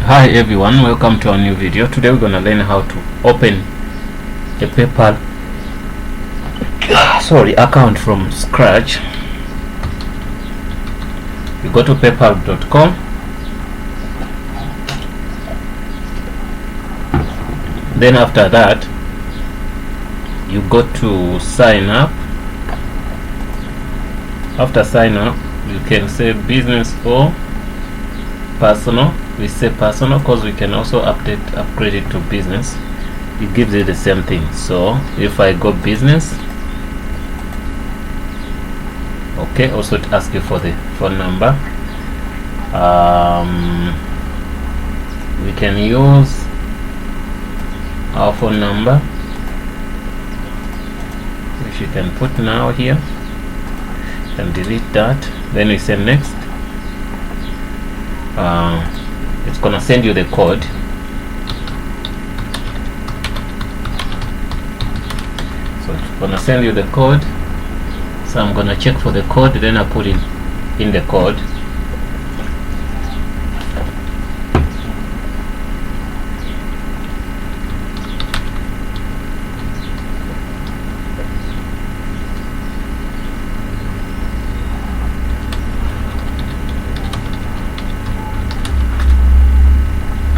Hi everyone, welcome to our new video. Today we're gonna learn how to open a PayPal account from scratch. You go to paypal.com, then after that you go to sign up. After sign up you can say business or personal. We say personal because we can also upgrade it to business. It gives you the same thing. So if I go business, okay, also to ask you for the phone number. We can use our phone number, which you can put now here. You can delete that. Then we say next. It's gonna send you the code. So it's gonna send you the code. So I'm gonna check for the code, then I put in the code.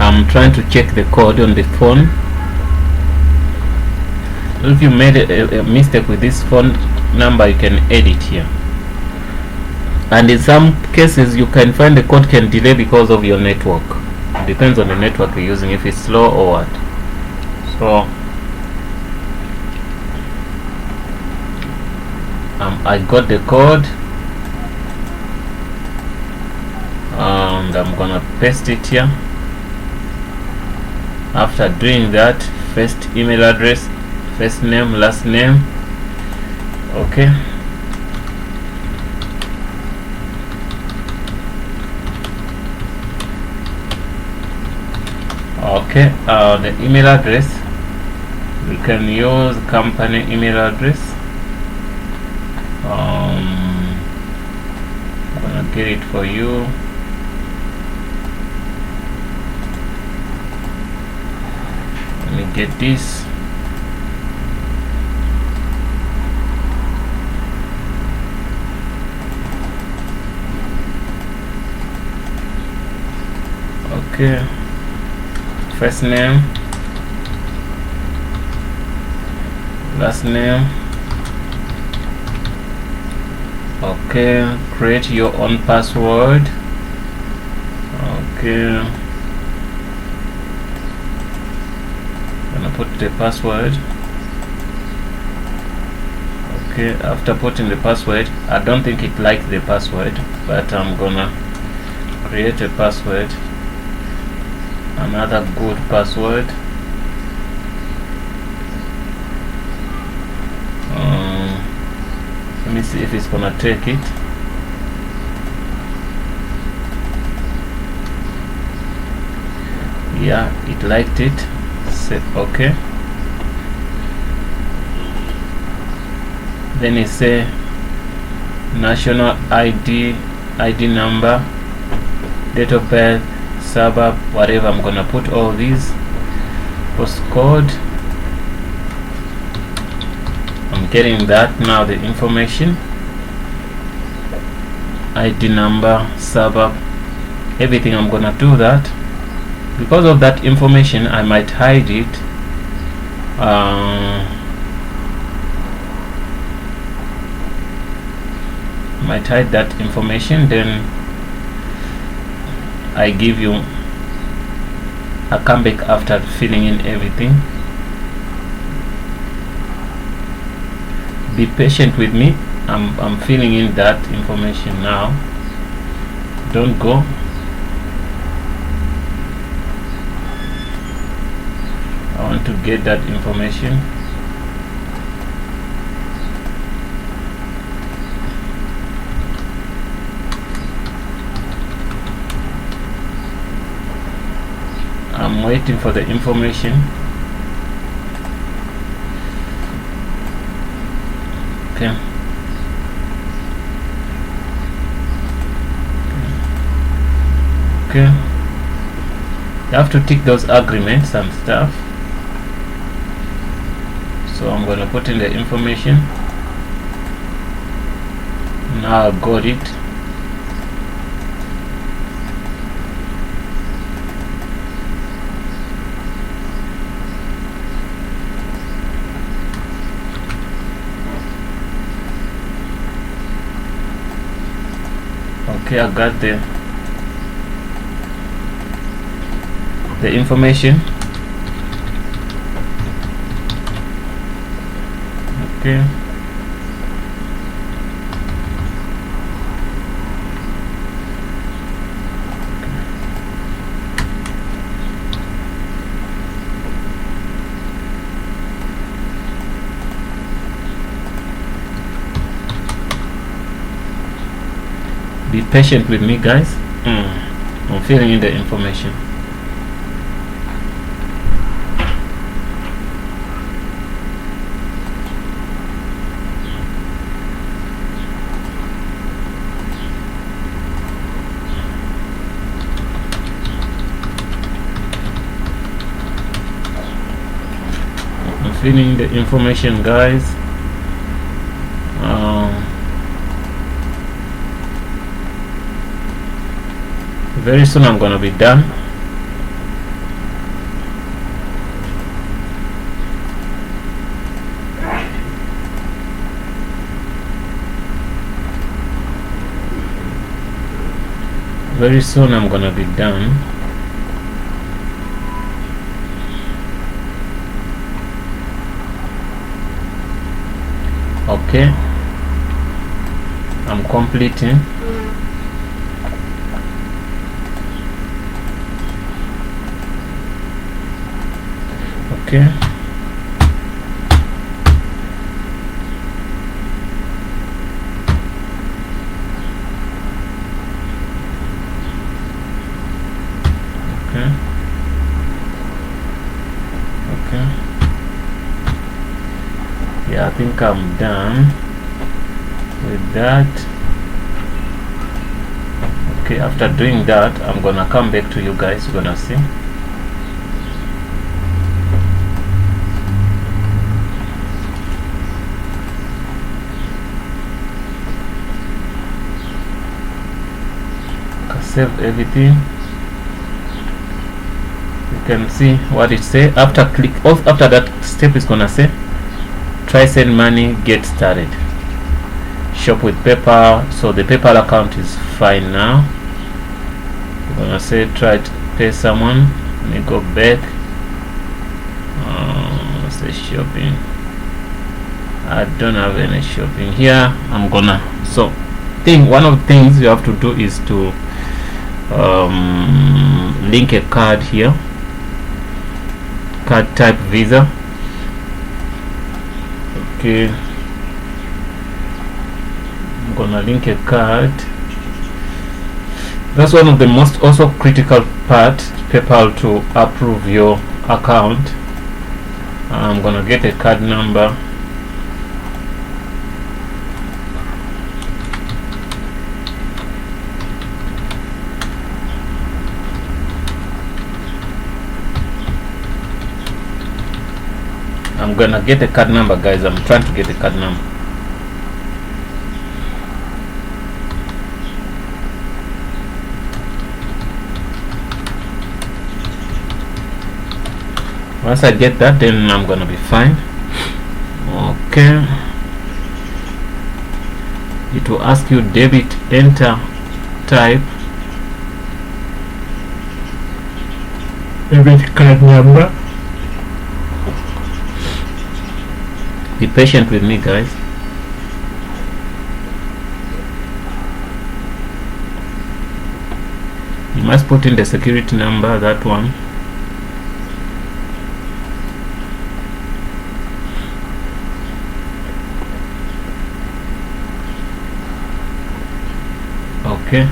I'm trying to check the code on the phone. If you made a mistake with this phone number, you can edit here. And in some cases you can find the code can delay because of your network. It depends on the network you're using, if it's slow or what. So I got the code and I'm gonna paste it here. After doing that, first email address, first name, last name. Okay, the email address, we can use company email address. I'm gonna get it for you. Let me get this. Okay, first name, last name. Okay, create your own password. Okay, gonna put the password. Okay, after putting the password, I don't think it likes the password, but I'm gonna create a password, another good password. Let me see if it's gonna take it. Yeah, it liked it. Say okay. Then it say national ID number, date of birth, suburb, whatever. I'm gonna put all these. Postcode. I'm getting that now, the information, ID number, suburb, everything. I'm gonna do that. Because of that information, I might hide it. Might hide that information. Then I give you a comeback after filling in everything. Be patient with me. I'm filling in that information now. Don't go. I want to get that information. I'm waiting for the information. Okay. Okay. You have to tick those agreements and stuff. So I'm going to put in the information. Now I got it. Okay, I got the information. Okay. Be patient with me, guys. I'm filling in the information. I'm filling the information, guys. Very soon I'm gonna be done. Very soon I'm gonna be done. Okay, I'm completing. Okay. Okay. Okay. Yeah, I think I'm done with that. Okay, after doing that, I'm gonna come back to you guys. You're gonna see. Save everything. You can see what it say. After that step is gonna say try send money, get started, shop with PayPal. So the PayPal account is fine now. We're gonna say try to pay someone. Let me go back. Say shopping. I don't have any shopping here. I'm gonna one of the things you have to do is to link a card here, card type Visa. Okay, I'm gonna link a card. That's one of the most also critical part, PayPal to approve your account. I'm gonna get a card number. I'm gonna get a card number, guys. I'm trying to get a card number. Once I get that, then I'm gonna be fine. Okay, it will ask you debit, enter type, debit card number. Be patient with me, guys. You must put in the security number, that one. Okay.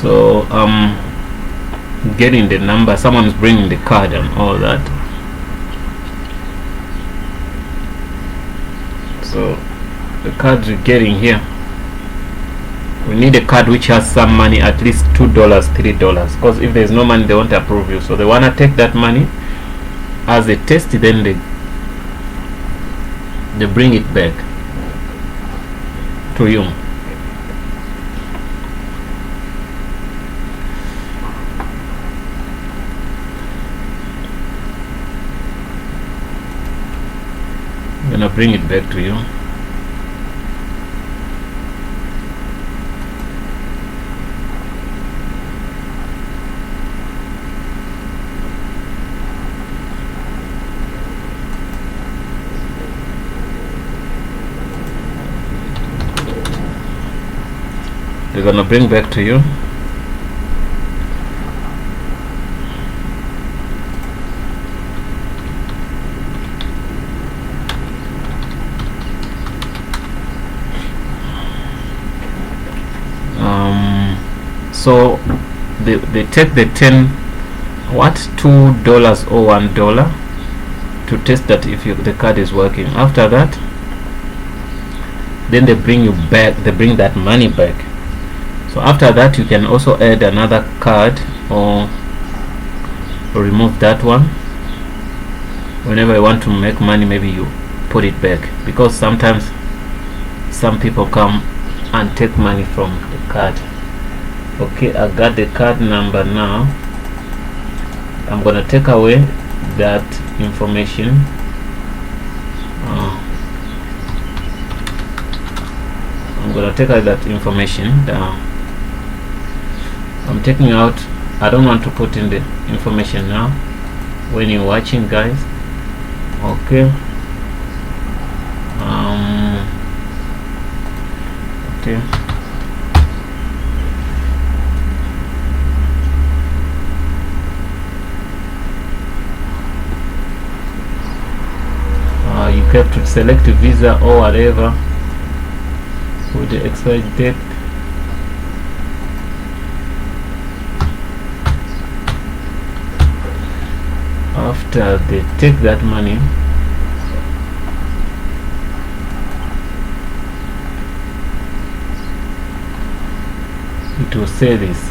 So getting the number, someone's bringing the card and all that. So the cards we're getting here, we need a card which has some money, at least $2, $3, because if there's no money they won't approve you. So they want to take that money as a test, then they bring it back to you. I'm gonna bring it back to you. They're gonna bring back to you. So they take the $2 or $1 to test that if the card is working. After that, then they bring you back, they bring that money back. So after that you can also add another card or remove that one. Whenever you want to make money, maybe you put it back, because sometimes some people come and take money from the card. Okay, I got the card number now. I'm gonna take away that information. I'm gonna take out that information down. I'm taking out, I don't want to put in the information now when you're watching, guys. Okay. Okay. You have to select a visa or whatever with the expiry date. After they take that money, it will say this,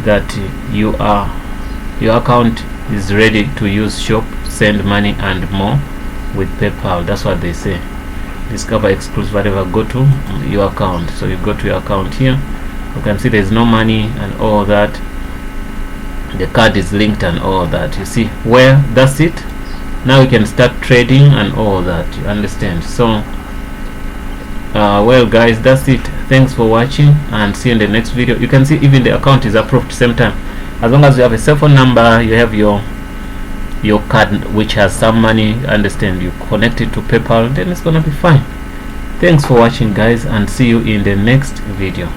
that your account is ready to use shop, send money and more with PayPal. That's what they say. Discover exclusive whatever, go to your account. So you go to your account here, you can see there's no money and all that. The card is linked and all that. You see where that's it. Now you can start trading and all that, you understand? So well guys, that's it. Thanks for watching and see you in the next video. You can see even the account is approved same time. As long as you have a cell phone number, you have your card which has some money, understand, you connect it to PayPal, then it's gonna be fine. Thanks for watching guys, and see you in the next video.